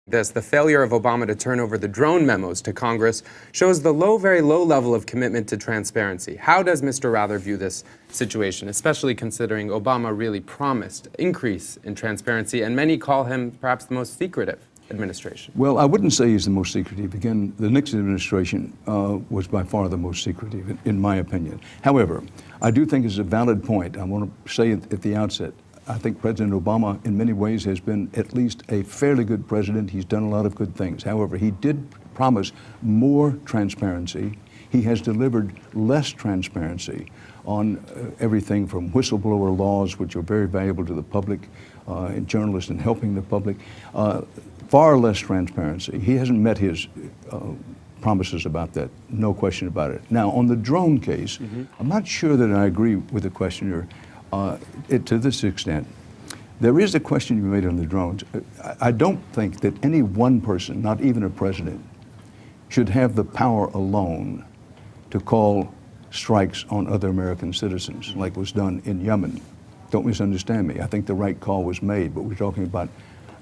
The failure of Obama to turn over the drone memos to Congress shows the very low level of commitment to transparency. How does Mr. Rather view this situation, especially considering Obama really promised increase in transparency, and many call him perhaps the most secretive administration? Well, I wouldn't say he's the most secretive. Again, the Nixon administration was by far the most secretive, in my opinion. However, I do think it's a valid point. I want to say at the outset, I think President Obama, in many ways, has been at least a fairly good president. He's done a lot of good things. However, he did promise more transparency. He has delivered less transparency on everything from whistleblower laws, which are very valuable to the public, and journalists in helping the public. Far less transparency. He hasn't met his promises about that, no question about it. Now, on the drone case, I'm not sure that I agree with the questioner to this extent. There is a question you made on the drones. I don't think that any one person, not even a president, should have the power alone to call strikes on other American citizens, like was done in Yemen. Don't misunderstand me. I think the right call was made, but we're talking about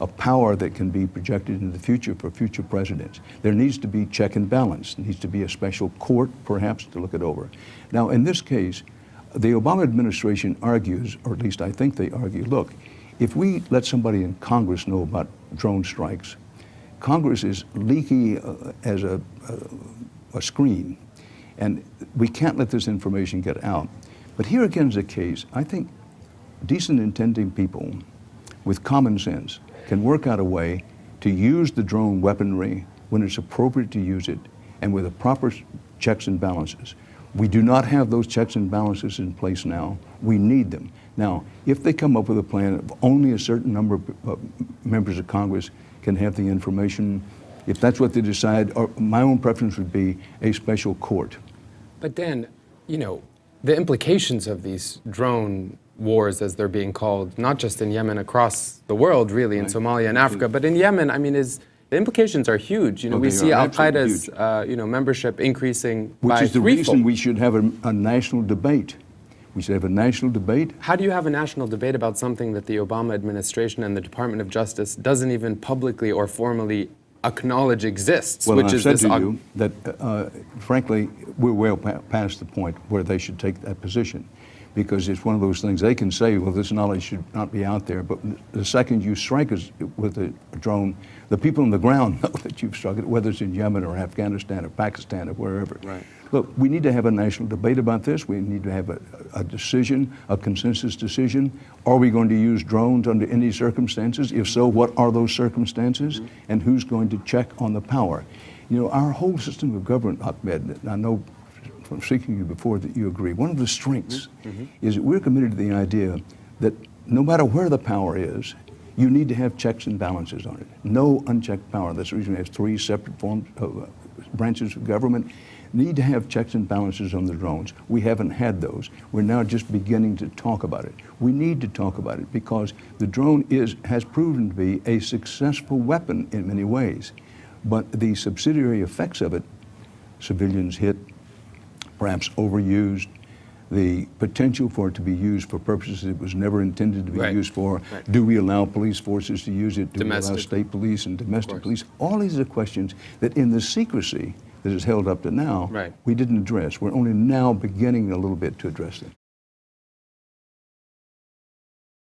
a power that can be projected in the future for future presidents. There needs to be check and balance. There needs to be a special court, perhaps, to look it over. Now, in this case, the Obama administration argues, or at least I think they argue, look, if we let somebody in Congress know about drone strikes, Congress is leaky as a screen, and we can't let this information get out. But here again is a case, I think decent intending people with common sense can work out a way to use the drone weaponry when it's appropriate to use it, and with the proper checks and balances. We do not have those checks and balances in place now. We need them. Now, if they come up with a plan of only a certain number of members of Congress can have the information, if that's what they decide, or my own preference would be a special court. But Dan, you know, the implications of these drone wars, as they're being called, not just in Yemen, across the world, really, in Somalia and Africa, but in Yemen, I mean, the implications are huge. You know, we see Al-Qaeda's membership increasing by threefold. Which is the reason we should have a national debate. We should have a national debate. How do you have a national debate about something that the Obama administration and the Department of Justice doesn't even publicly or formally acknowledge exists? Well, I've said to you that, frankly, we're well past the point where they should take that position. Because it's one of those things they can say, well, this knowledge should not be out there. But the second you strike us with a drone, the people on the ground know that you've struck it, whether it's in Yemen or Afghanistan or Pakistan or wherever. Right. Look, we need to have a national debate about this. We need to have a decision, a consensus decision. Are we going to use drones under any circumstances? If so, what are those circumstances? And who's going to check on the power? You know, our whole system of government, Ahmed, I know from speaking to you before that you agree, one of the strengths is that we're committed to the idea that no matter where the power is, you need to have checks and balances on it. No unchecked power. That's the reason we have three separate forms of branches of government. Need to have checks and balances on the drones. We haven't had those. We're now just beginning to talk about it. We need to talk about it because the drone has proven to be a successful weapon in many ways. But the subsidiary effects of it, civilians hit, perhaps overused, the potential for it to be used for purposes it was never intended to be used for. Right. Do we allow police forces to use it? Do we allow state police and domestic police? All these are questions that in the secrecy that is held up to now, we didn't address. We're only now beginning a little bit to address them.